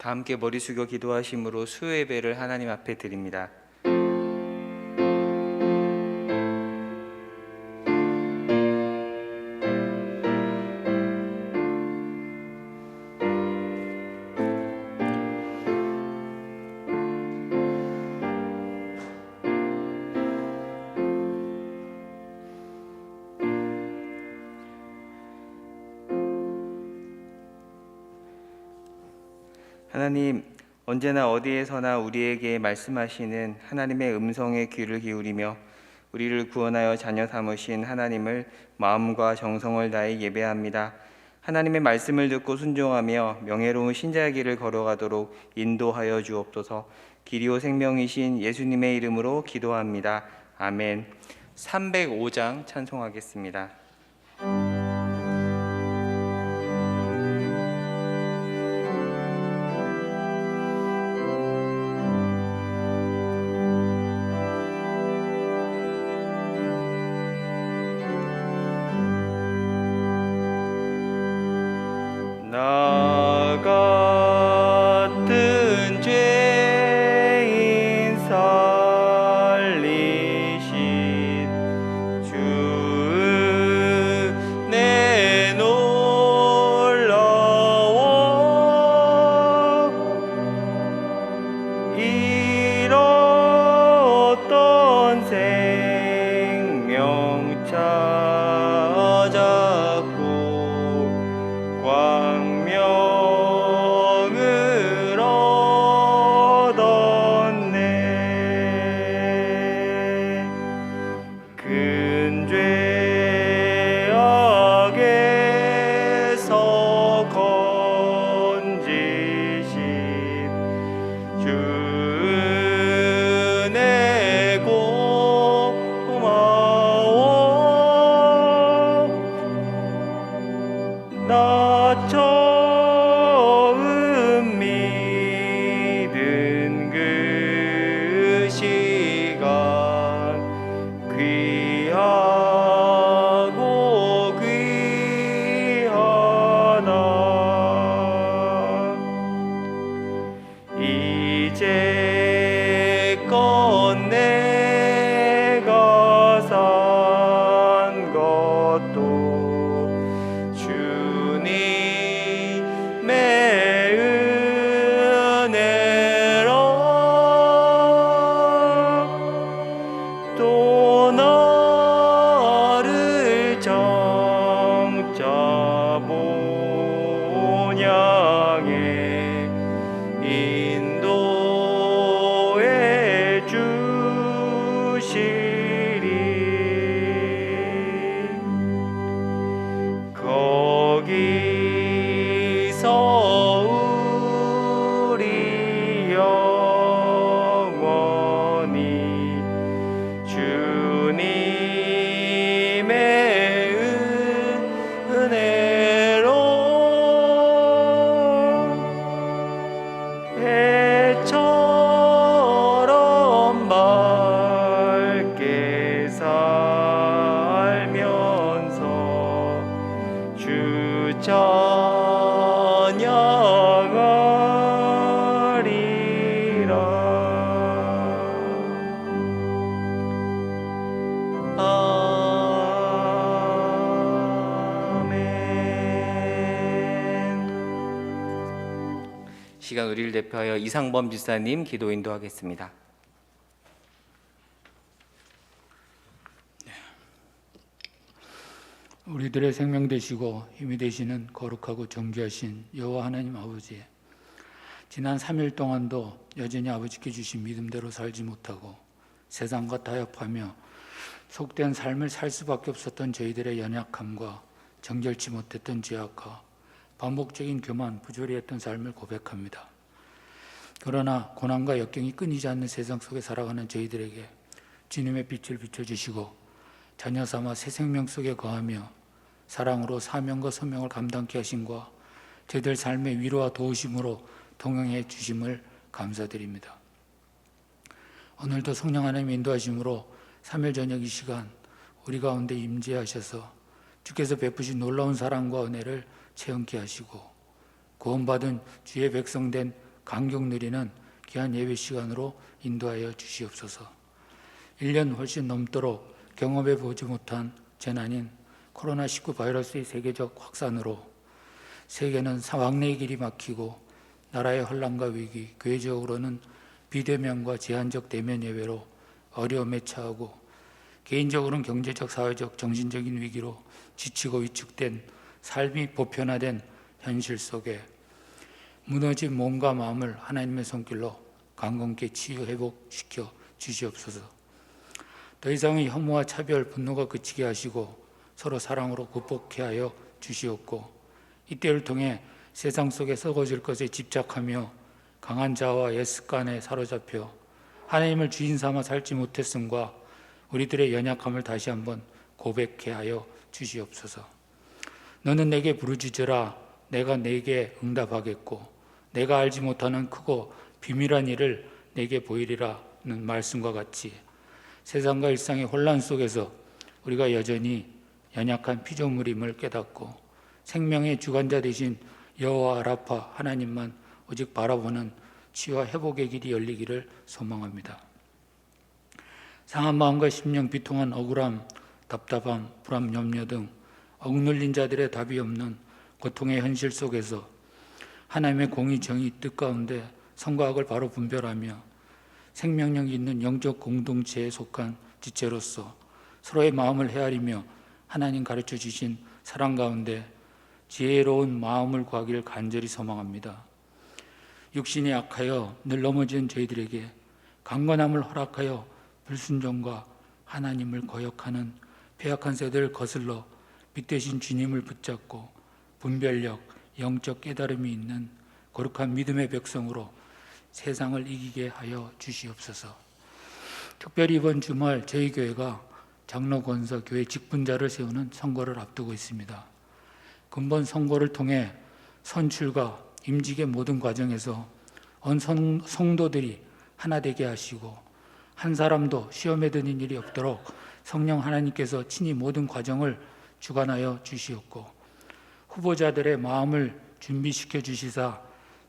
다 함께 머리 숙여 기도하심으로 수요 예배를 하나님 앞에 드립니다. 하나님, 언제나 어디에서나 우리에게 말씀하시는 하나님의 음성에 귀를 기울이며 우리를 구원하여 자녀 삼으신 하나님을 마음과 정성을 다해 예배합니다. 하나님의 말씀을 듣고 순종하며 명예로운 신자의 길을 걸어가도록 인도하여 주옵소서. 길이요 생명이신 예수님의 이름으로 기도합니다. 아멘. 305장 찬송하겠습니다. 나 같은 죄인 살리신 주 은혜 놀라워 잃었던 생명 찾았고 광명을 얻었네. 큰 죄악에서 건지신 주 은혜 고마워. 나 처음 믿은 그 시간 귀하고 귀하다. 이제껏 내가 산 것도 주님의 은혜로 또 나를 정자 본향에 인도해 주시리. 거기서 우리 영원히 주님의 은혜로 해처럼 밝게 살면서 주 찬양하리라. 아멘. 시간 우리를 대표하여 이상범 집사님 기도 인도하겠습니다. 우리들의 생명 되시고 힘이 되시는 거룩하고 정죄하신 여호와 하나님 아버지, 지난 3일 동안도 여전히 아버지께 주신 믿음대로 살지 못하고 세상과 타협하며 속된 삶을 살 수밖에 없었던 저희들의 연약함과 정결치 못했던 죄악과 반복적인 교만, 부조리 했던 삶을 고백합니다. 그러나 고난과 역경이 끊이지 않는 세상 속에 살아가는 저희들에게 주님의 빛을 비춰주시고 자녀 삼아 새 생명 속에 거하며 사랑으로 사명과 소명을 감당케 하심과 저희들 삶의 위로와 도우심으로 동행해 주심을 감사드립니다. 오늘도 성령 하나님 인도하심으로 3일 저녁 이 시간 우리 가운데 임재하셔서 주께서 베푸신 놀라운 사랑과 은혜를 체험케 하시고 구원받은 주의 백성된 감격 누리는 귀한 예배 시간으로 인도하여 주시옵소서. 1년 훨씬 넘도록 경험해 보지 못한 재난인 코로나19 바이러스의 세계적 확산으로 세계는 왕래의 길이 막히고 나라의 혼란과 위기, 교회적으로는 비대면과 제한적 대면 예배로 어려움에 처하고 개인적으로는 경제적, 사회적, 정신적인 위기로 지치고 위축된 삶이 보편화된 현실 속에 무너진 몸과 마음을 하나님의 손길로 강건케 치유 회복시켜 주시옵소서. 더 이상의 혐오와 차별, 분노가 그치게 하시고 서로 사랑으로 극복케 하여 주시옵고 이 때를 통해 세상 속에 썩어질 것에 집착하며 강한 자아와 옛습관에 사로잡혀 하나님을 주인 삼아 살지 못했음과 우리들의 연약함을 다시 한번 고백케 하여 주시옵소서. 너는 내게 부르짖으라 내가 내게 응답하겠고 내가 알지 못하는 크고 비밀한 일을 내게 보이리라는 말씀과 같이 세상과 일상의 혼란 속에서 우리가 여전히 연약한 피조물임을 깨닫고 생명의 주관자 되신 여호와 라파 하나님만 오직 바라보는 치유와 회복의 길이 열리기를 소망합니다. 상한 마음과 심령, 비통한 억울함, 답답함, 불안, 염려 등 억눌린 자들의 답이 없는 고통의 현실 속에서 하나님의 공의, 정의, 뜻 가운데 선과 악을 바로 분별하며 생명력 있는 영적 공동체에 속한 지체로서 서로의 마음을 헤아리며 하나님 가르쳐 주신 사랑 가운데 지혜로운 마음을 구하기를 간절히 소망합니다. 육신이 약하여 늘 넘어진 저희들에게 강건함을 허락하여 불순종과 하나님을 거역하는 패약한 세대를 거슬러 빛 대신 주님을 붙잡고 분별력, 영적 깨달음이 있는 거룩한 믿음의 백성으로 세상을 이기게 하여 주시옵소서. 특별히 이번 주말 저희 교회가 장로 권사 교회 직분자를 세우는 선거를 앞두고 있습니다. 근본 선거를 통해 선출과 임직의 모든 과정에서 온 성도들이 하나 되게 하시고 한 사람도 시험에 드는 일이 없도록 성령 하나님께서 친히 모든 과정을 주관하여 주시옵고 후보자들의 마음을 준비시켜 주시사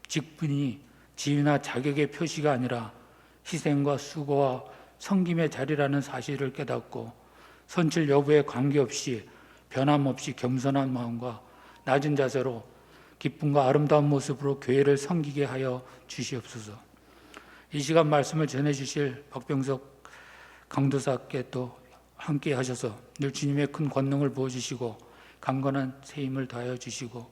직분이 지위나 자격의 표시가 아니라 희생과 수고와 섬김의 자리라는 사실을 깨닫고 선출 여부에 관계없이 변함없이 겸손한 마음과 낮은 자세로 기쁨과 아름다운 모습으로 교회를 섬기게 하여 주시옵소서. 이 시간 말씀을 전해주실 박병석 강도사께 또 함께 하셔서 늘 주님의 큰 권능을 부어주시고 강건한 세임을 다하여 주시고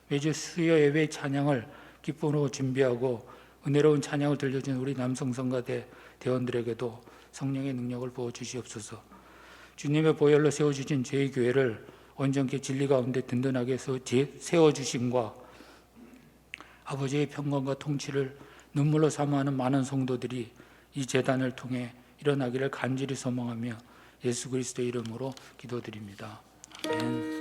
매주 수요 예배 찬양을 기쁨으로 준비하고 은혜로운 찬양을 들려준 우리 남성성가대 대원들에게도 성령의 능력을 부어주시옵소서. 주님의 보혈로 세워주신 저희 교회를 온전케 진리 가운데 든든하게 세워주심과 아버지의 평강과 통치를 눈물로 사모하는 많은 성도들이 이 제단을 통해 일어나기를 간절히 소망하며 예수 그리스도의 이름으로 기도드립니다. 아멘.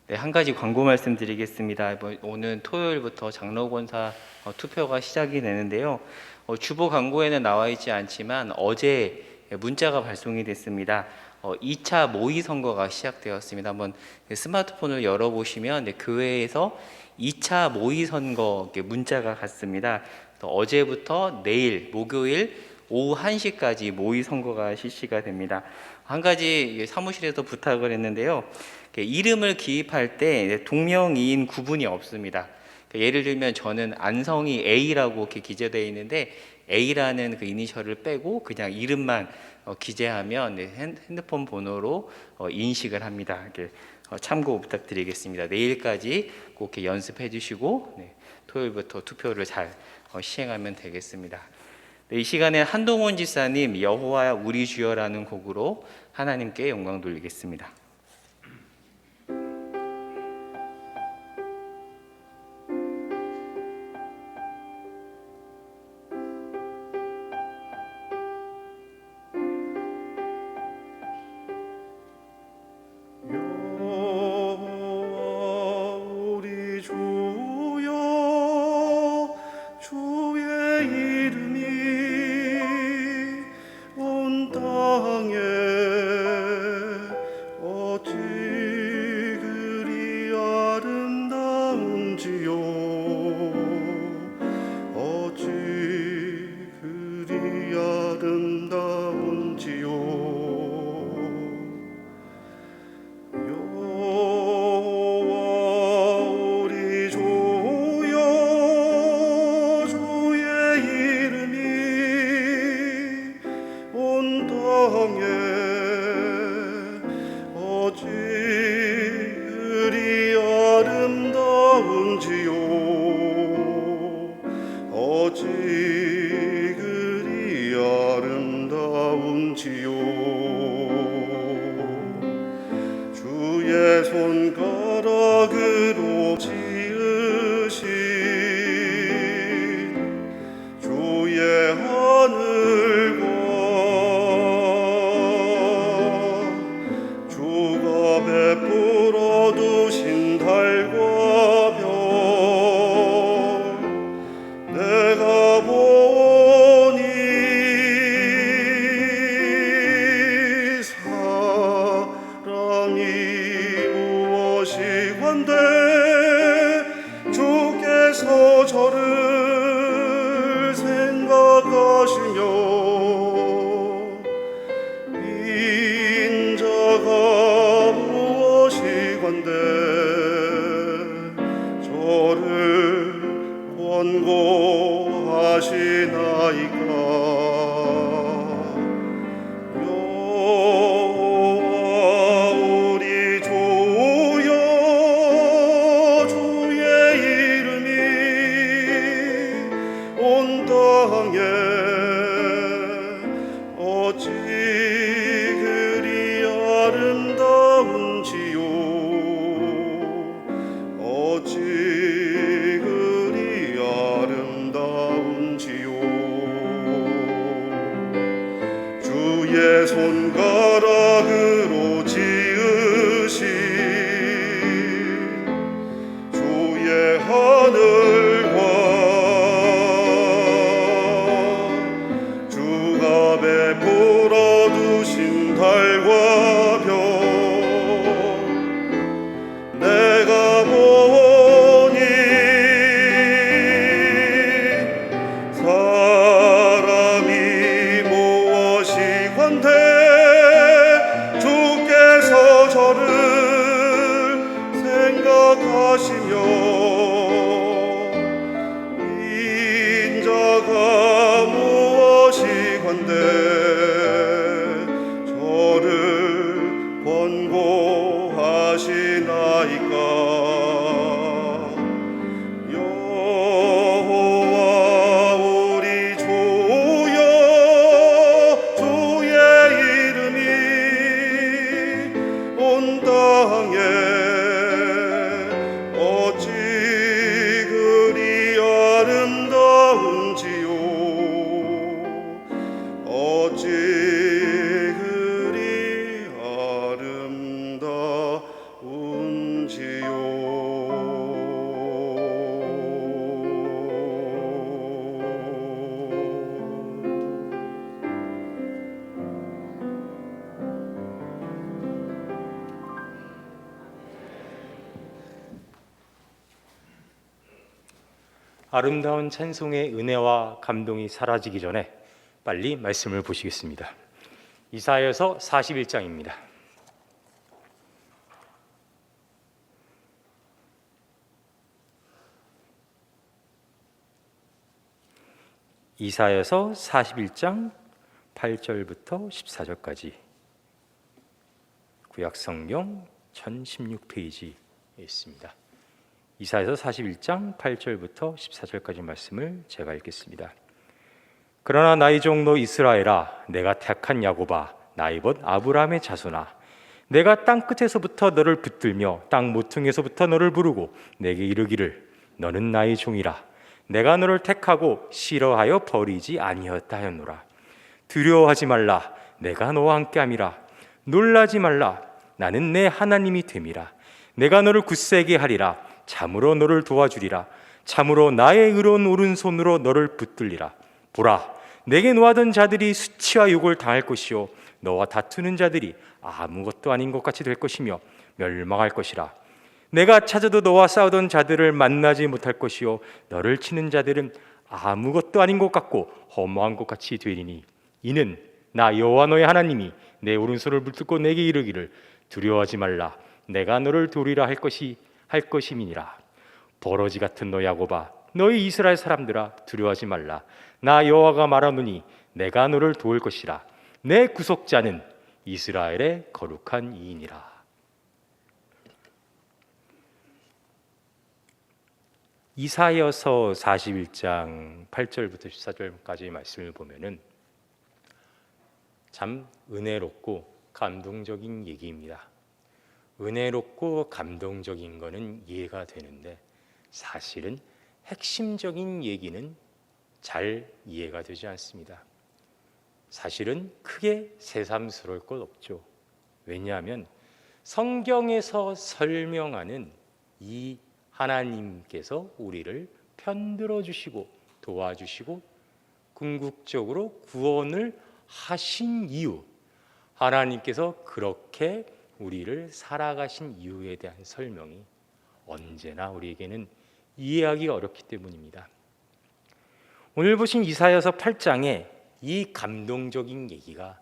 네, 한 가지 광고 말씀드리겠습니다. 오늘 토요일부터 장로권사 투표가 시작이 되는데요. 주보 광고에는 나와 있지 않지만 어제 문자가 발송이 됐습니다. 2차 모의 선거가 시작되었습니다. 한번 스마트폰을 열어보시면 교회에서 2차 모의 선거 문자가 갔습니다. 어제부터 내일 목요일 오후 1시까지 모의 선거가 실시가 됩니다. 한 가지 사무실에서 부탁을 했는데요. 이름을 기입할 때 동명이인 구분이 없습니다. 예를 들면 저는 안성이 A라고 이렇게 기재되어 있는데 A라는 그 이니셜을 빼고 그냥 이름만 기재하면 핸드폰 번호로 인식을 합니다. 이렇게 참고 부탁드리겠습니다. 내일까지 꼭 이렇게 연습해 주시고 토요일부터 투표를 잘 시행하면 되겠습니다. 이 시간에 한동훈 지사님 여호와 우리 주여라는 곡으로 하나님께 영광 돌리겠습니다. 여호와 우리 주여 아름다운지요 어찌 그리 아름다운지요 여호와 우리 주여 주의 이름이 온 땅에 어찌 그리 아름다운지요 어찌 그리 아름다운지요 주의 손가락으로 지으신 주의 하늘과 주가 베풀어 두신 달과 별 내가 보니 사랑이 무엇이 한데 주께서 저를 생각하시며 인자가 무엇이 한데 저를 권고하시나이까 여호와 우리 주여 주의 이름이 온 땅에 어찌 그리 아름다운지요 어찌 그리 아름다운지요 주의 손가락으로 지으신 주의 하늘과 주가 베풀어 두신 달과 별 내가 보니 사람이 무엇이 한데 주께서 저를 생각하시며 인자가 무엇이 한데 저를 권고하시나이까 여호와 우리 주여 주의 이름이 온 땅에 어찌 그리 아름다운지요 어찌 그리 아름다운 찬송의 은혜와 감동이 사라지기 전에 빨리 말씀을 보시겠습니다. 이사야서 41장입니다. 이사야서 41장 8절부터 14절까지 구약성경 1016페이지에 있습니다. 이사야서 41장 8절부터 14절까지 말씀을 제가 읽겠습니다. 그러나 나의 종로 이스라엘아, 내가 택한 야곱아, 나의 벗 아브라함의 자손아, 내가 땅 끝에서부터 너를 붙들며 땅 모퉁이에서부터 너를 부르고 내게 이르기를 너는 나의 종이라. 내가 너를 택하고 싫어하여 버리지 아니하였다 하였노라. 두려워하지 말라, 내가 너와 함께함이라. 놀라지 말라, 나는 내 하나님이 됨이라. 내가 너를 굳세게 하리라. 참으로 너를 도와주리라. 참으로 나의 의로운 오른손으로 너를 붙들리라. 보라, 내게 노하던 자들이 수치와 욕을 당할 것이요 너와 다투는 자들이 아무것도 아닌 것 같이 될 것이며 멸망할 것이라. 내가 찾아도 너와 싸우던 자들을 만나지 못할 것이요 너를 치는 자들은 아무것도 아닌 것 같고 허무한 것 같이 되리니 이는 나 여호와 너의 하나님이 내 오른손을 붙들고 내게 이르기를 두려워하지 말라 내가 너를 도리라 할 것임이니라. 버러지 같은 너 야곱아 너희 이스라엘 사람들아 두려워하지 말라 나 여호와가 말하노니 내가 너를 도울 것이라 내 구속자는 이스라엘의 거룩한 이인이라. 이사야서 41장 8절부터 14절까지의 말씀을 보면은 참 은혜롭고 감동적인 얘기입니다. 은혜롭고 감동적인 거는 이해가 되는데 사실은 핵심적인 얘기는 잘 이해가 되지 않습니다. 사실은 크게 새삼스러울 것 없죠. 왜냐하면 성경에서 설명하는 이 하나님께서 우리를 편들어 주시고 도와주시고 궁극적으로 구원을 하신 이유, 하나님께서 그렇게 우리를 살아가신 이유에 대한 설명이 언제나 우리에게는 이해하기 어렵기 때문입니다. 오늘 보신 이사야서 8장에 이 감동적인 얘기가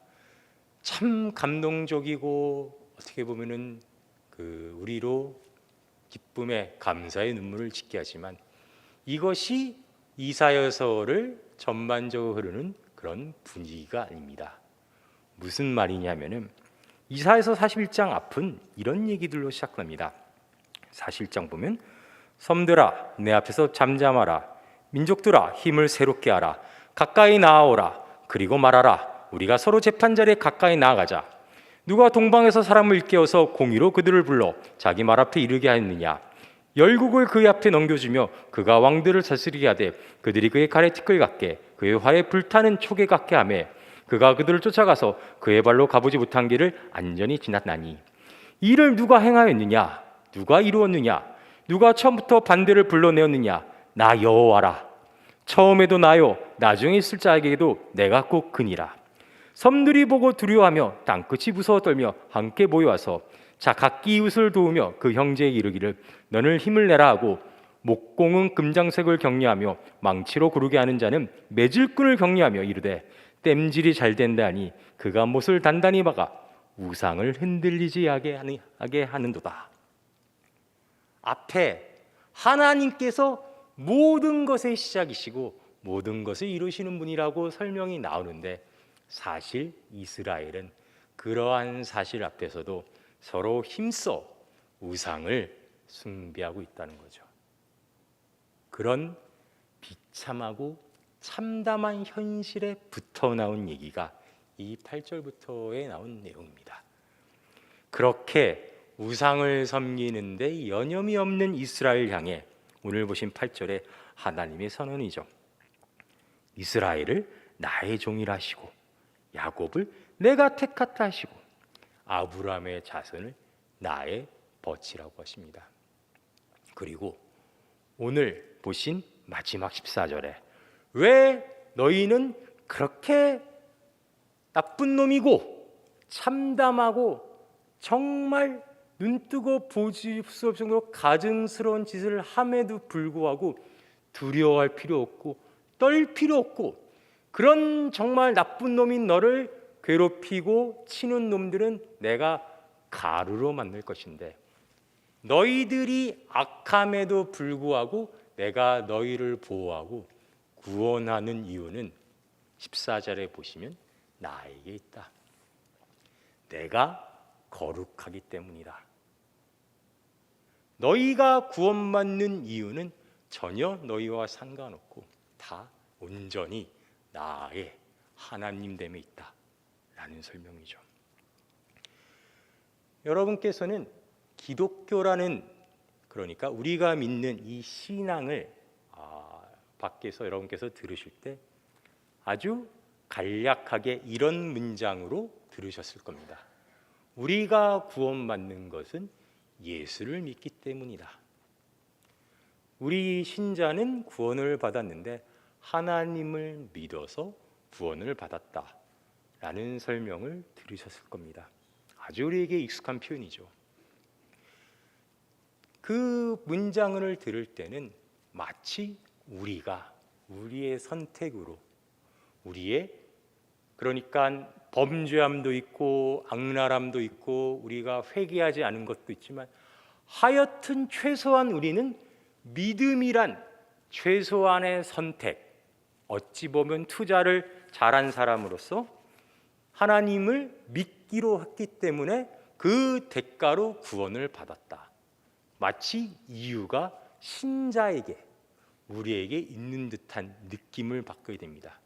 참 감동적이고 어떻게 보면은 우리로 기쁨의 감사의 눈물을 짓게 하지만 이것이 이사야서를 전반적으로 흐르는 그런 분위기가 아닙니다. 무슨 말이냐면은 이사야서 41장 앞은 이런 얘기들로 시작합니다. 41장 보면 섬들아 내 앞에서 잠잠하라 민족들아 힘을 새롭게 하라 가까이 나아오라 그리고 말하라 우리가 서로 재판 자리에 가까이 나아가자 누가 동방에서 사람을 일깨워서 공의로 그들을 불러 자기 말 앞에 이르게 하였느냐 열국을 그의 앞에 넘겨주며 그가 왕들을 다스리게 하되 그들이 그의 칼에 티끌 같게 그의 활에 불타는 촉에 같게 하며 그가 그들을 쫓아가서 그의 발로 가보지 못한 길을 안전히 지났나니 이를 누가 행하였느냐 누가 이루었느냐 누가 처음부터 반대를 불러내었느냐 나 여호와라 처음에도 나요 나중에 있을 자에게도 내가 꼭 그니라 섬들이 보고 두려워하며 땅끝이 무서워 떨며 함께 모여와서 자 각기 이웃을 도우며 그 형제에게 이르기를 너는 힘을 내라 하고 목공은 금장색을 격려하며 망치로 고르게 하는 자는 매질꾼을 격려하며 이르되 땜질이 잘 된다 하니 그가 못을 단단히 박아 우상을 흔들리지 하게 하는도다. 앞에 하나님께서 모든 것의 시작이시고 모든 것을 이루시는 분이라고 설명이 나오는데 사실 이스라엘은 그러한 사실 앞에서도 서로 힘써 우상을 숭배하고 있다는 거죠. 그런 비참하고 참담한 현실에 붙어 나온 얘기가 이 8절부터에 나온 내용입니다. 그렇게 우상을 섬기는데 여념이 없는 이스라엘 향해 오늘 보신 8절에 하나님의 선언이죠. 이스라엘을 나의 종이라 하시고 야곱을 내가 택하다 하시고 아브라함의 자손을 나의 벗이라고 하십니다. 그리고 오늘 보신 마지막 14절에 왜 너희는 그렇게 나쁜 놈이고 참담하고 정말 눈뜨고 보지 수 없을 정도로 가증스러운 짓을 함에도 불구하고 두려워할 필요 없고 떨 필요 없고 그런 정말 나쁜 놈인 너를 괴롭히고 치는 놈들은 내가 가루로 만들 것인데 너희들이 악함에도 불구하고 내가 너희를 보호하고 구원하는 이유는 14절에 보시면 나에게 있다. 내가 거룩하기 때문이다. 너희가 구원받는 이유는 전혀 너희와 상관없고 다 온전히 나의 하나님됨에 있다 라는 설명이죠. 여러분께서는 기독교라는 그러니까 우리가 믿는 이 신앙을 밖에서 여러분께서 들으실 때 아주 간략하게 이런 문장으로 들으셨을 겁니다. 우리가 구원받는 것은 예수를 믿기 때문이다. 우리 신자는 구원을 받았는데 하나님을 믿어서 구원을 받았다라는 설명을 들으셨을 겁니다. 아주 우리에게 익숙한 표현이죠. 그 문장을 들을 때는 마치 우리가 우리의 선택으로 우리의 그러니까 범죄함도 있고 악랄함도 있고 우리가 회개하지 않은 것도 있지만 하여튼 최소한 우리는 믿음이란 최소한의 선택, 어찌 보면 투자를 잘한 사람으로서 하나님을 믿기로 했기 때문에 그 대가로 구원을 받았다. 마치 이유가 신자에게 우리에게 있는 듯한 느낌을 받게 됩니다.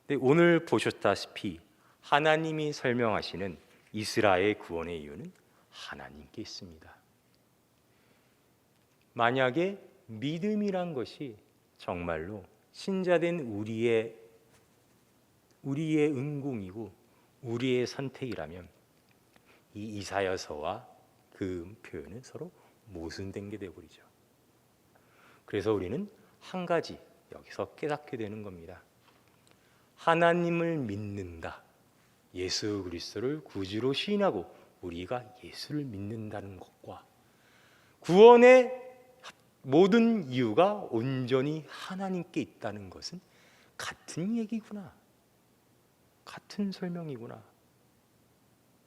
근데 오늘 보셨다시피 하나님이 설명하시는 이스라엘 구원의 이유는 하나님께 있습니다. 만약에 믿음이란 것이 정말로 신자된 우리의 은공이고 우리의 선택이라면 이 이사야서와 그 표현은 서로 모순된 게 되어버리죠. 그래서 우리는 한 가지 여기서 깨닫게 되는 겁니다. 하나님을 믿는다, 예수 그리스도를 구주로 시인하고 우리가 예수를 믿는다는 것과 구원의 모든 이유가 온전히 하나님께 있다는 것은 같은 얘기구나, 같은 설명이구나.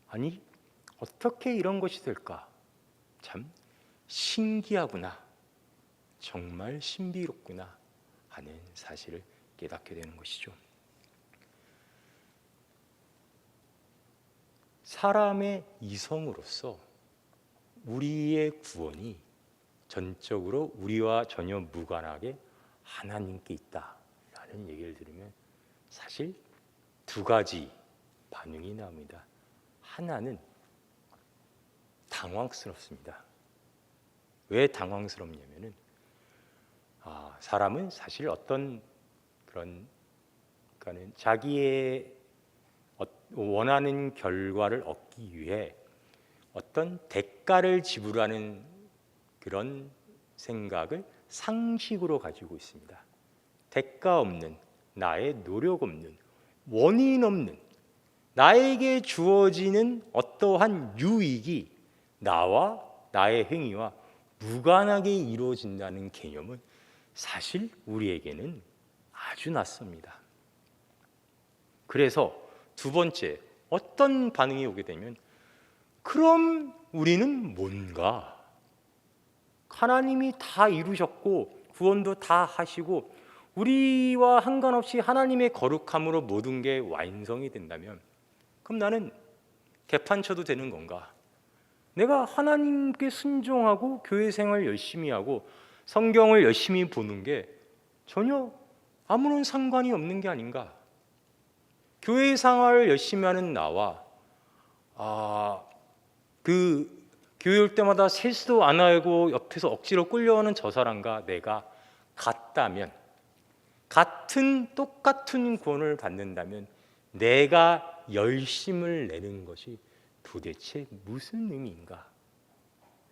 아니 어떻게 이런 것이 될까? 참 신기하구나, 정말 신비롭구나 하는 사실을 깨닫게 되는 것이죠. 사람의 이성으로서 우리의 구원이 전적으로 우리와 전혀 무관하게 하나님께 있다라는 얘기를 들으면 사실 두 가지 반응이 나옵니다. 하나는 당황스럽습니다. 왜 당황스럽냐면은 사람은 사실 어떤 그런 그러니까는 자기의 원하는 결과를 얻기 위해 어떤 대가를 지불하는 그런 생각을 상식으로 가지고 있습니다. 대가 없는, 나의 노력 없는, 원인 없는, 나에게 주어지는 어떠한 유익이 나와 나의 행위와 무관하게 이루어진다는 개념은 사실 우리에게는 아주 낯섭니다. 그래서 두 번째, 어떤 반응이 오게 되면 그럼 우리는 뭔가 하나님이 다 이루셨고 구원도 다 하시고 우리와 상관없이 하나님의 거룩함으로 모든 게 완성이 된다면 그럼 나는 개판 쳐도 되는 건가? 내가 하나님께 순종하고 교회 생활 열심히 하고 성경을 열심히 보는 게 전혀 아무런 상관이 없는 게 아닌가? 교회 생활을 열심히 하는 나와 그 교회 올 때마다 세수도 안 하고 옆에서 억지로 끌려오는 저 사람과 내가 같다면, 똑같은 구원을 받는다면 내가 열심을 내는 것이 도대체 무슨 의미인가?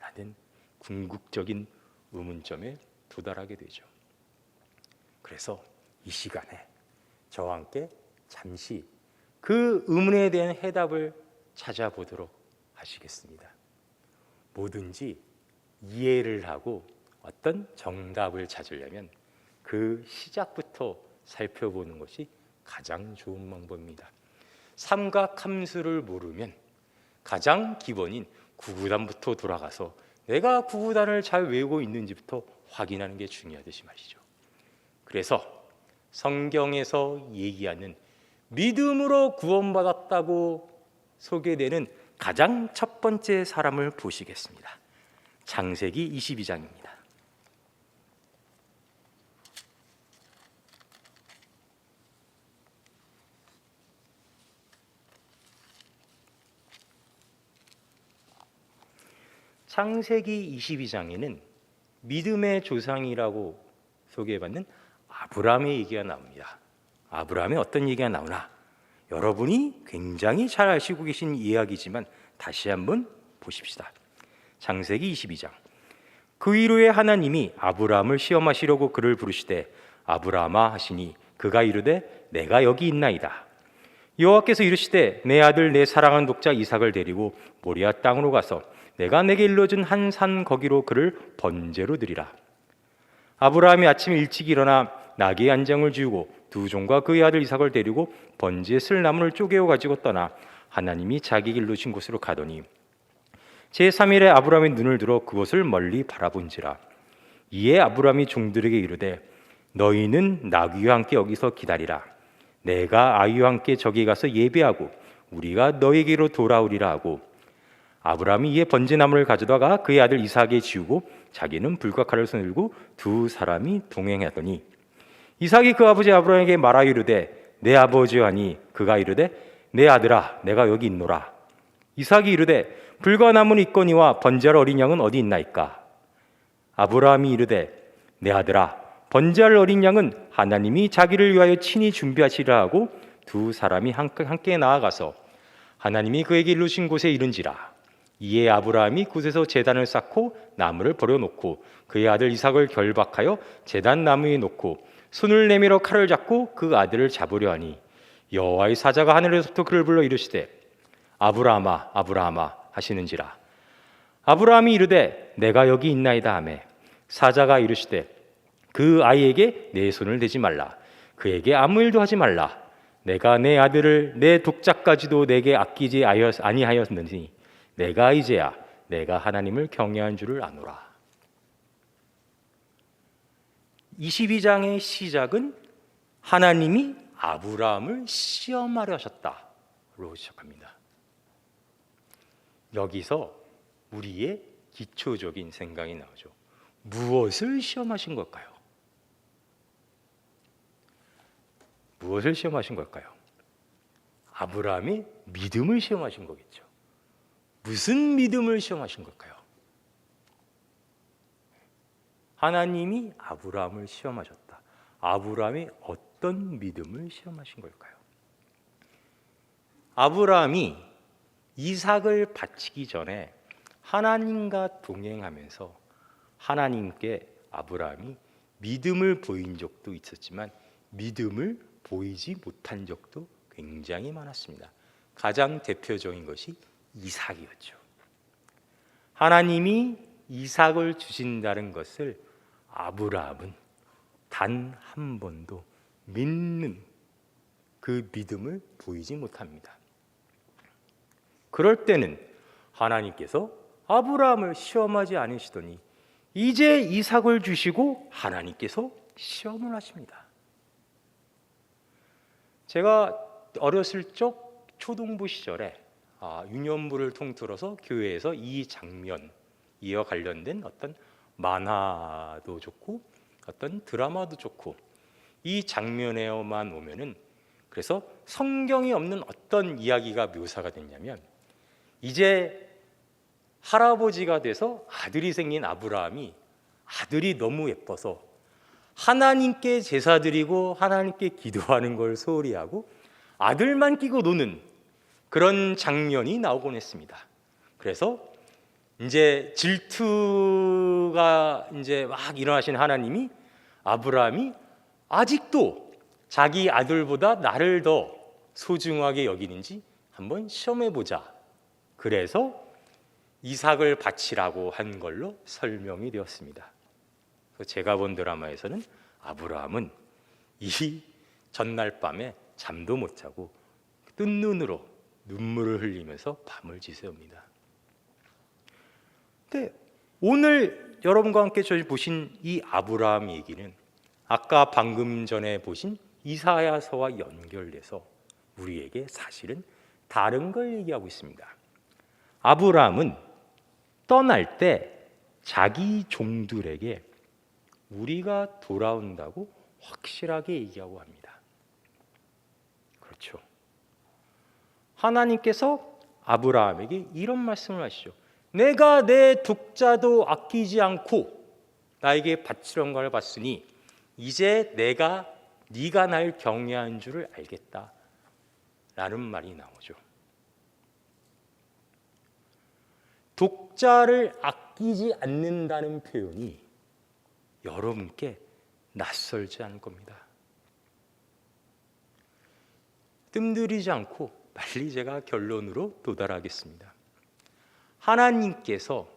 라는 궁극적인 의문점에 도달하게 되죠. 그래서 이 시간에 저와 함께 잠시 그 의문에 대한 해답을 찾아보도록 하시겠습니다. 뭐든지 이해를 하고 어떤 정답을 찾으려면 그 시작부터 살펴보는 것이 가장 좋은 방법입니다. 삼각함수를 모르면 가장 기본인 구구단부터 돌아가서 내가 구구단을 잘 외우고 있는지부터 확인하는 게 중요하듯이 말이죠. 그래서 성경에서 얘기하는 믿음으로 구원받았다고 소개되는 가장 첫 번째 사람을 보시겠습니다. 창세기 22장입니다. 창세기 22장에는 믿음의 조상이라고 소개받는 아브라함의 얘기가 나옵니다. 아브라함의 어떤 얘기가 나오나 여러분이 굉장히 잘 아시고 계신 이야기지만 다시 한번 보십시다. 창세기 22장. 그 이후에 하나님이 아브라함을 시험하시려고 그를 부르시되 아브라함아 하시니 그가 이르되 내가 여기 있나이다. 여호와께서 이르시되 내 아들 내 사랑하는 독자 이삭을 데리고 모리아 땅으로 가서 내가 내게 일러준 한 산 거기로 그를 번제로 드리라. 아브라함이 아침 일찍 일어나 나귀의 안장을 지우고 두 종과 그의 아들 이삭을 데리고 번제에 쓸 나무를 쪼개어 가지고 떠나 하나님이 자기 길로 신 곳으로 가더니 제3일에 아브라함이 눈을 들어 그곳을 멀리 바라본지라. 이에 아브라함이 종들에게 이르되 너희는 나귀와 함께 여기서 기다리라. 내가 아이와 함께 저기 가서 예배하고 우리가 너희에게로 돌아오리라 하고 아브라함이 이에 번제나무를 가져다가 그의 아들 이삭에게 지우고 자기는 불과 칼을 손에 들고 두 사람이 동행하더니 이삭이 그 아버지 아브라함에게 말하여 이르되 내 아버지여 하니 그가 이르되 내 아들아 내가 여기 있노라. 이삭이 이르되 불과 나무는 있거니와 번제할 어린 양은 어디 있나이까. 아브라함이 이르되 내 아들아 번제할 어린 양은 하나님이 자기를 위하여 친히 준비하시리라 하고 두 사람이 함께 나아가서 하나님이 그에게 이르신 곳에 이른지라. 이에 아브라함이 그곳에서 제단을 쌓고 나무를 버려놓고 그의 아들 이삭을 결박하여 제단 나무 위에 놓고 손을 내밀어 칼을 잡고 그 아들을 잡으려 하니 여호와의 사자가 하늘에서부터 그를 불러 이르시되 아브라함아 아브라함아 하시는지라. 아브라함이 이르되 내가 여기 있나이다 하매 사자가 이르시되 그 아이에게 내 손을 대지 말라. 그에게 아무 일도 하지 말라. 내가 내 아들을 내 독자까지도 내게 아끼지 아니하였느니 내가 이제야 내가 하나님을 경외한 줄을 아노라. 22장의 시작은 하나님이 아브라함을 시험하려 하셨다로 시작합니다. 여기서 우리의 기초적인 생각이 나오죠. 무엇을 시험하신 걸까요? 무엇을 시험하신 걸까요? 아브라함의 믿음을 시험하신 거겠죠. 무슨 믿음을 시험하신 걸까요? 하나님이 아브라함을 시험하셨다. 아브라함이 어떤 믿음을 시험하신 걸까요? 아브라함이 이삭을 바치기 전에 하나님과 동행하면서 하나님께 아브라함이 믿음을 보인 적도 있었지만 믿음을 보이지 못한 적도 굉장히 많았습니다. 가장 대표적인 것이 이삭이었죠. 하나님이 이삭을 주신다는 것을 아브라함은 단 한 번도 믿는 그 믿음을 보이지 못합니다. 그럴 때는 하나님께서 아브라함을 시험하지 않으시더니 이제 이삭을 주시고 하나님께서 시험을 하십니다. 제가 어렸을 적 초등부 시절에 유년부를 통틀어서 교회에서 이 장면 이와 관련된 어떤 만화도 좋고 어떤 드라마도 좋고 이 장면에만 오면은 그래서 성경이 없는 어떤 이야기가 묘사가 됐냐면 이제 할아버지가 돼서 아들이 생긴 아브라함이 아들이 너무 예뻐서 하나님께 제사 드리고 하나님께 기도하는 걸 소홀히 하고 아들만 끼고 노는 그런 장면이 나오곤 했습니다. 그래서 이제 질투가 이제 막 일어나신 하나님이 아브라함이 아직도 자기 아들보다 나를 더 소중하게 여기는지 한번 시험해 보자. 그래서 이삭을 바치라고 한 걸로 설명이 되었습니다. 제가 본 드라마에서는 아브라함은 이 전날 밤에 잠도 못 자고 뜬 눈으로 눈물을 흘리면서 밤을 지새웁니다. 근데 오늘 여러분과 함께 저희 보신 이 아브라함 얘기는 아까 방금 전에 보신 이사야서와 연결돼서 우리에게 사실은 다른 걸 얘기하고 있습니다. 아브라함은 떠날 때 자기 종들에게 우리가 돌아온다고 확실하게 얘기하고 합니다. 그렇죠. 하나님께서 아브라함에게 이런 말씀을 하시죠. 내가 내 독자도 아끼지 않고 나에게 바치려는 걸 봤으니 이제 네가 날 경외한 줄을 알겠다 라는 말이 나오죠. 독자를 아끼지 않는다는 표현이 여러분께 낯설지 않을 겁니다. 뜸들이지 않고 빨리 제가 결론으로 도달하겠습니다. 하나님께서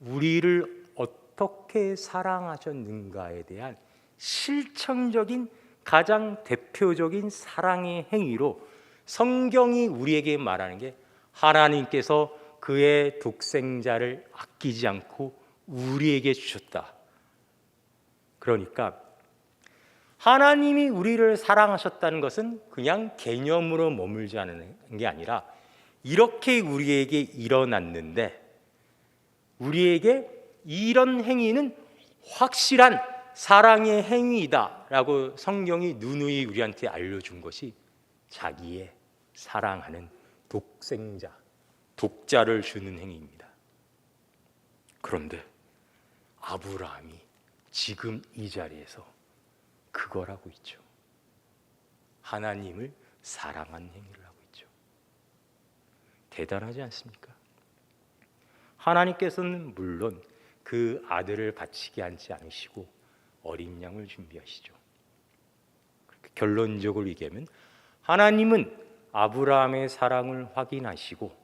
우리를 어떻게 사랑하셨는가에 대한 실천적인 가장 대표적인 사랑의 행위로 성경이 우리에게 말하는 게 하나님께서 그의 독생자를 아끼지 않고 우리에게 주셨다. 그러니까 하나님이 우리를 사랑하셨다는 것은 그냥 개념으로 머물지 않은 게 아니라 이렇게 우리에게 일어났는데 우리에게 이런 행위는 확실한 사랑의 행위이다라고 성경이 누누이 우리한테 알려준 것이 자기의 사랑하는 독생자, 독자를 주는 행위입니다. 그런데 아브라함이 지금 이 자리에서 그걸 하고 있죠. 하나님을 사랑한 행위를 하고 있죠. 대단하지 않습니까? 하나님께서는 물론 그 아들을 바치게 하지 않으시고 어린 양을 준비하시죠. 결론적으로 얘기하면 하나님은 아브라함의 사랑을 확인하시고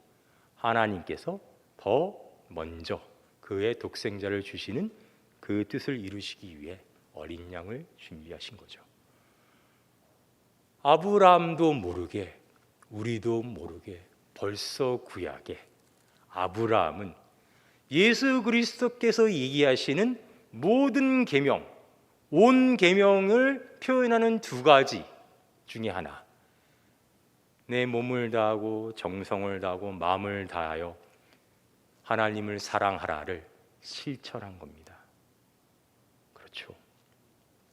하나님께서 더 먼저 그의 독생자를 주시는 그 뜻을 이루시기 위해 어린 양을 준비하신 거죠. 아브라함도 모르게 우리도 모르게 벌써 구약에 아브라함은 예수 그리스도께서 얘기하시는 모든 계명, 온 계명을 표현하는 두 가지 중에 하나, 내 몸을 다하고 정성을 다하고 마음을 다하여 하나님을 사랑하라를 실천한 겁니다. 그렇죠.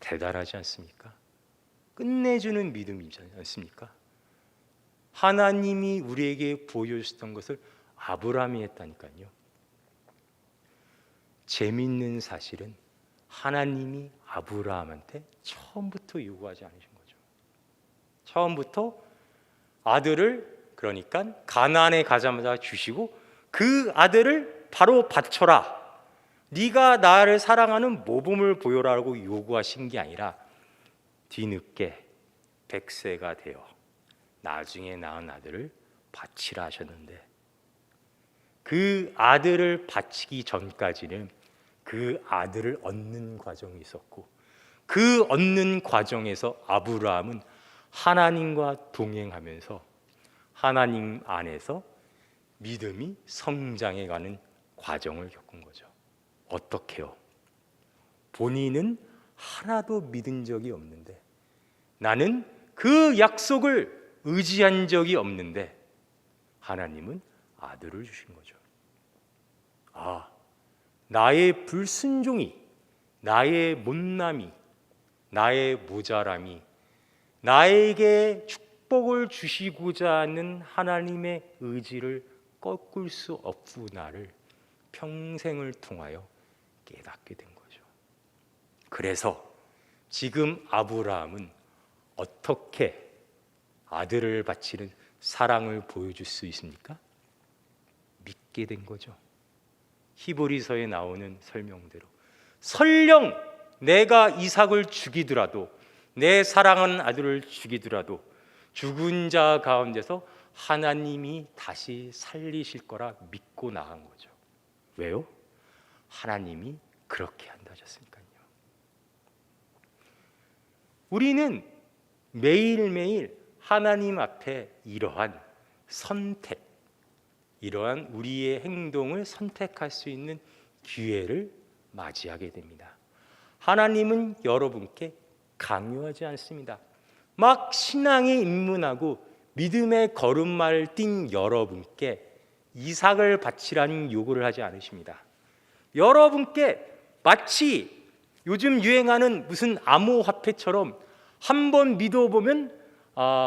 대단하지 않습니까? 끝내주는 믿음이지 않습니까? 하나님이 우리에게 보여주셨던 것을 아브라함이 했다니까요. 재밌는 사실은 하나님이 아브라함한테 처음부터 요구하지 않으신 거죠. 처음부터 아들을 그러니까 가나안에 가자마자 주시고 그 아들을 바로 바쳐라. 네가 나를 사랑하는 모범을 보여라고 요구하신 게 아니라 뒤늦게 100세가 되어 나중에 낳은 아들을 바치라 하셨는데 그 아들을 바치기 전까지는 그 아들을 얻는 과정이 있었고 그 얻는 과정에서 아브라함은 하나님과 동행하면서 하나님 안에서 믿음이 성장해가는 과정을 겪은 거죠. 어떻게요? 본인은 하나도 믿은 적이 없는데 나는 그 약속을 의지한 적이 없는데 하나님은 아들을 주신 거죠. 아, 나의 불순종이, 나의 못남이, 나의 모자람이 나에게 축복을 주시고자 하는 하나님의 의지를 꺾을 수 없구나를 평생을 통하여 깨닫게 된 거죠. 그래서 지금 아브라함은 어떻게 아들을 바치는 사랑을 보여줄 수 있습니까? 믿게 된 거죠. 히브리서에 나오는 설명대로 설령 내가 이삭을 죽이더라도 내 사랑하는 아들을 죽이더라도 죽은 자 가운데서 하나님이 다시 살리실 거라 믿고 나간 거죠. 왜요? 하나님이 그렇게 한다 하셨으니까요. 우리는 매일매일 하나님 앞에 이러한 선택, 이러한 우리의 행동을 선택할 수 있는 기회를 맞이하게 됩니다. 하나님은 여러분께 강요하지 않습니다. 막 신앙에 입문하고 믿음의 걸음마를 띈 여러분께 이삭을 바치라는 요구를 하지 않으십니다. 여러분께 마치 요즘 유행하는 무슨 암호화폐처럼 한번 믿어보면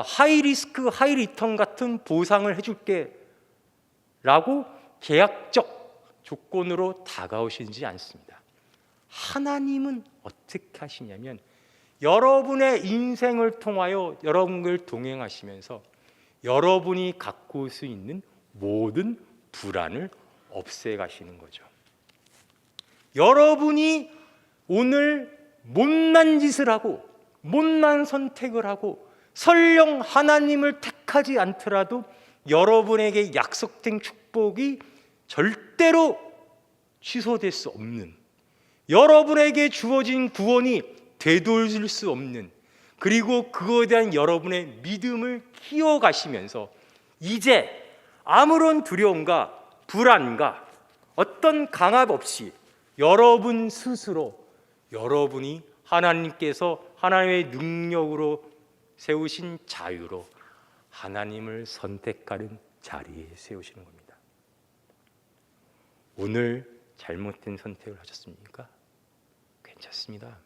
하이리스크 하이리턴 같은 보상을 해줄게 라고 계약적 조건으로 다가오시지 않습니다. 하나님은 어떻게 하시냐면 여러분의 인생을 통하여 여러분을 동행하시면서 여러분이 갖고 올 수 있는 모든 불안을 없애가시는 거죠. 여러분이 오늘 못난 짓을 하고 못난 선택을 하고 설령 하나님을 택하지 않더라도 여러분에게 약속된 축복이 절대로 취소될 수 없는, 여러분에게 주어진 구원이 되돌릴 수 없는, 그리고 그거에 대한 여러분의 믿음을 키워가시면서 이제 아무런 두려움과 불안과 어떤 강압 없이 여러분 스스로 여러분이 하나님께서 하나님의 능력으로 세우신 자유로 하나님을 선택하는 자리에 세우시는 겁니다. 오늘 잘못된 선택을 하셨습니까? 괜찮습니다.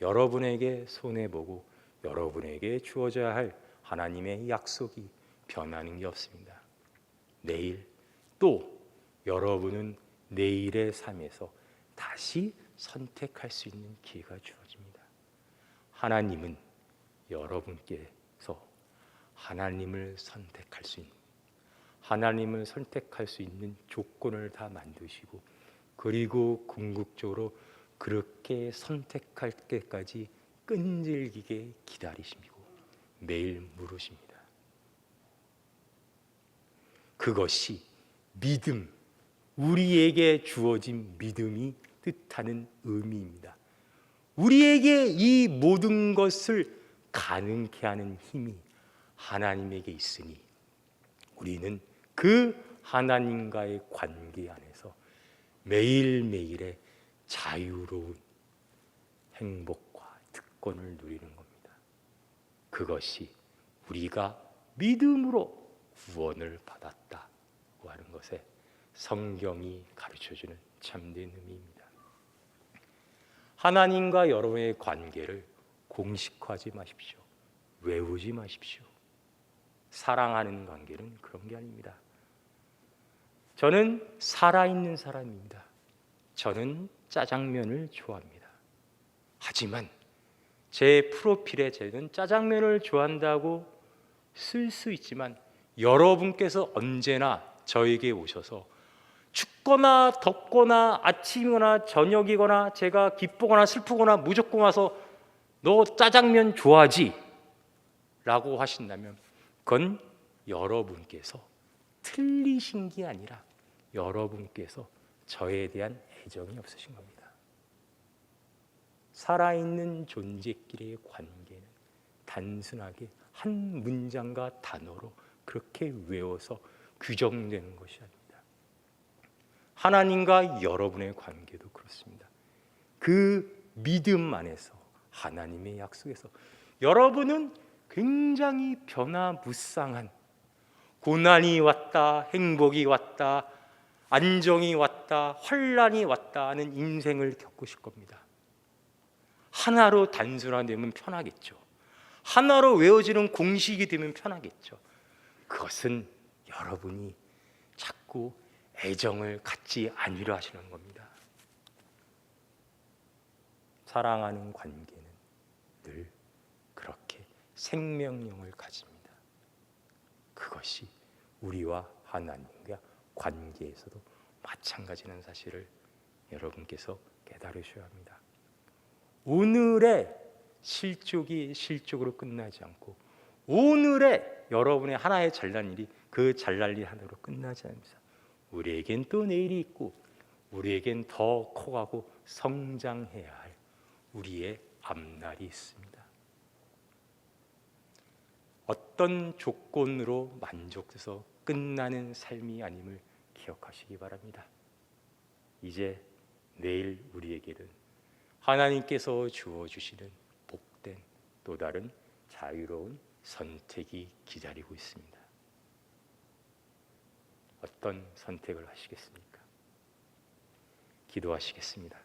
여러분에게 손해보고 여러분에게 주어져야 할 하나님의 약속이 변하는 게 없습니다. 내일 또 여러분은 내일의 삶에서 다시 선택할 수 있는 기회가 주어집니다. 하나님은 여러분께서 하나님을 선택할 수 있는 조건을 다 만드시고, 그리고 궁극적으로 그렇게 선택할 때까지 끈질기게 기다리시고 매일 물으십니다. 그것이 믿음, 우리에게 주어진 믿음이 뜻하는 의미입니다. 우리에게 이 모든 것을 가능케 하는 힘이 하나님에게 있으니 우리는 그 하나님과의 관계 안에서 매일매일의 자유로운 행복과 특권을 누리는 겁니다. 그것이 우리가 믿음으로 구원을 받았다고 하는 것에 성경이 가르쳐주는 참된 의미입니다. 하나님과 여러분의 관계를 공식화하지 마십시오. 외우지 마십시오. 사랑하는 관계는 그런 게 아닙니다. 저는 살아있는 사람입니다. 저는 짜장면을 좋아합니다. 하지만 제 프로필에 저는 짜장면을 좋아한다고 쓸 수 있지만 여러분께서 언제나 저에게 오셔서 춥거나 덥거나 아침이거나 저녁이거나 제가 기쁘거나 슬프거나 무조건 와서 너 짜장면 좋아하지? 라고 하신다면 그건 여러분께서 틀리신 게 아니라 여러분께서 저에 대한 애정이 없으신 겁니다. 살아있는 존재끼리의 관계는 단순하게 한 문장과 단어로 그렇게 외워서 규정되는 것이 아닙니다. 하나님과 여러분의 관계도 그렇습니다. 그 믿음 안에서 하나님의 약속에서 여러분은 굉장히 변화무쌍한, 고난이 왔다, 행복이 왔다, 안정이 왔다, 환란이 왔다 하는 인생을 겪으실 겁니다. 하나로 단순화되면 편하겠죠. 하나로 외워지는 공식이 되면 편하겠죠. 그것은 여러분이 자꾸 애정을 갖지 아니려 하시는 겁니다. 사랑하는 관계는 늘 그렇게 생명력을 가집니다. 그것이 우리와 하나님과 관계에서도 마찬가지라는 사실을 여러분께서 깨달으셔야 합니다. 오늘의 실족이 실족으로 끝나지 않고 오늘의 여러분의 하나의 잘난 일이 그 잘난 일 하나로 끝나지 않습니다. 우리에겐 또 내일이 있고 우리에겐 더 커가고 성장해야 할 우리의 앞날이 있습니다. 어떤 조건으로 만족돼서 끝나는 삶이 아님을 기억하시기 바랍니다. 이제 내일 우리에게는 하나님께서 주어주시는 복된 또 다른 자유로운 선택이 기다리고 있습니다. 어떤 선택을 하시겠습니까? 기도하시겠습니다.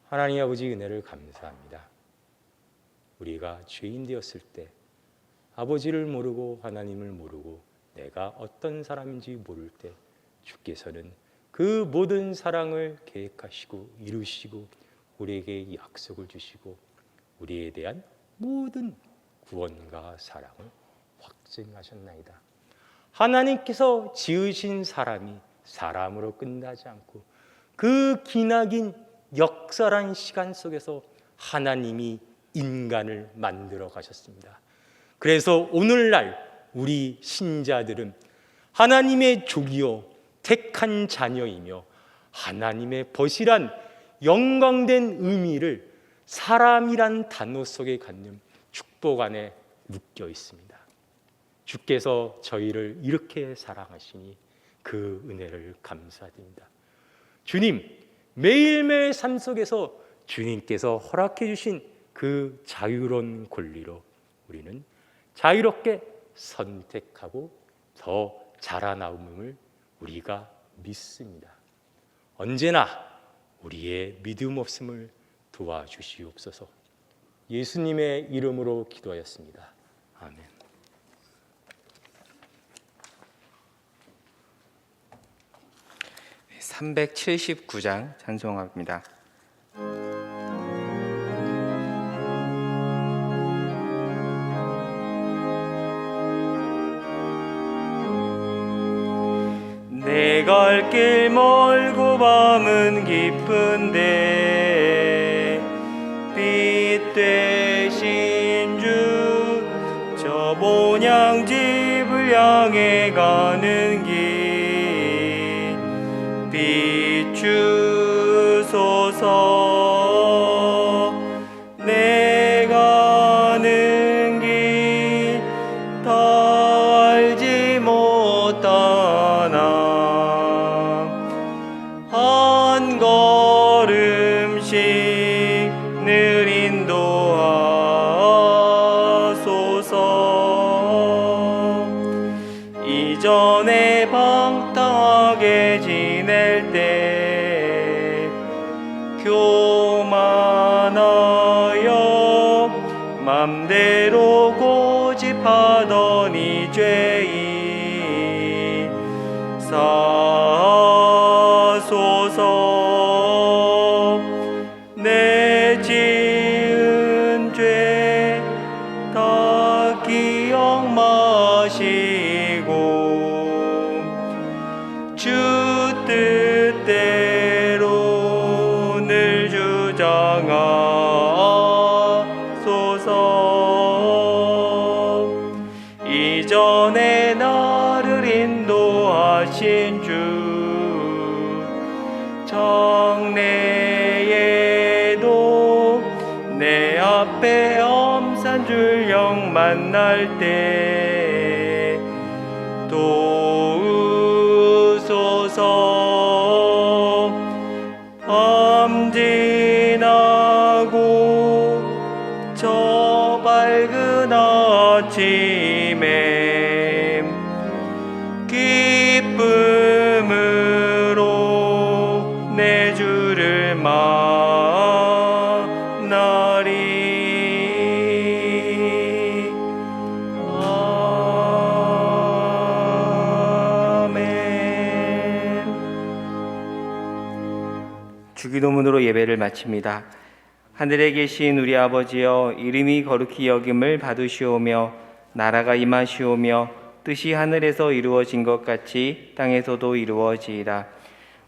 하나님 아버지 은혜를 감사합니다. 우리가 죄인 되었을 때 아버지를 모르고 하나님을 모르고 내가 어떤 사람인지 모를 때 주께서는 그 모든 사랑을 계획하시고 이루시고 우리에게 약속을 주시고 우리에 대한 모든 구원과 사랑을 확증하셨나이다. 하나님께서 지으신 사람이 사람으로 끝나지 않고 그 기나긴 역사란 시간 속에서 하나님이 인간을 만들어 가셨습니다. 그래서 오늘날 우리 신자들은 하나님의 족이요 택한 자녀이며 하나님의 벗이란 영광된 의미를 사람이란 단어 속에 갖는 축복 안에 묶여 있습니다. 주께서 저희를 이렇게 사랑하시니 그 은혜를 감사드립니다. 주님, 매일매일 삶 속에서 주님께서 허락해 주신 그 자유로운 권리로 우리는 자유롭게 선택하고 더 자라나옴을 우리가 믿습니다. 언제나 우리의 믿음 없음을 도와주시옵소서. 예수님의 이름으로 기도하였습니다. 아멘. 네, 379장 찬송합니다. 내 갈 길 멀고 밤은 깊은데 빛 되신 주 저 본향집을 향해 가는 길 비추소서. 내 가는 길 다 알지 못하나 한 걸음씩 늘 인도하소서. 이전에 방탕하게 지낼 때 교만하여 맘대로 고집하던 이 죄인 사소서. 내 지은 죄 다 기억 마시고 주 뜻대로 늘 주장하소서. 이전에 나를 인도하신 주 장래에도 내 앞에 엄산 줄령 만날 때 도우소서. 밤 지나고 저 밝은 아침에 기쁨으로 내 주를 만나리. 아멘. 주기도문으로 예배를 마칩니다. 하늘에 계신 우리 아버지여, 이름이 거룩히 여김을 받으시오며 나라가 임하시오며 뜻이 하늘에서 이루어진 것 같이 땅에서도 이루어지이다.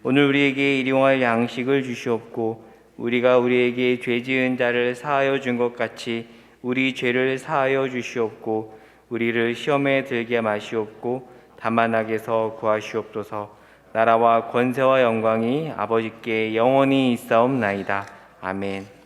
오늘 우리에게 일용할 양식을 주시옵고 우리가 우리에게 죄 지은 자를 사하여 준 것 같이 우리 죄를 사하여 주시옵고 우리를 시험에 들게 마시옵고 다만 악에서 구하시옵소서. 나라와 권세와 영광이 아버지께 영원히 있사옵나이다. 아멘.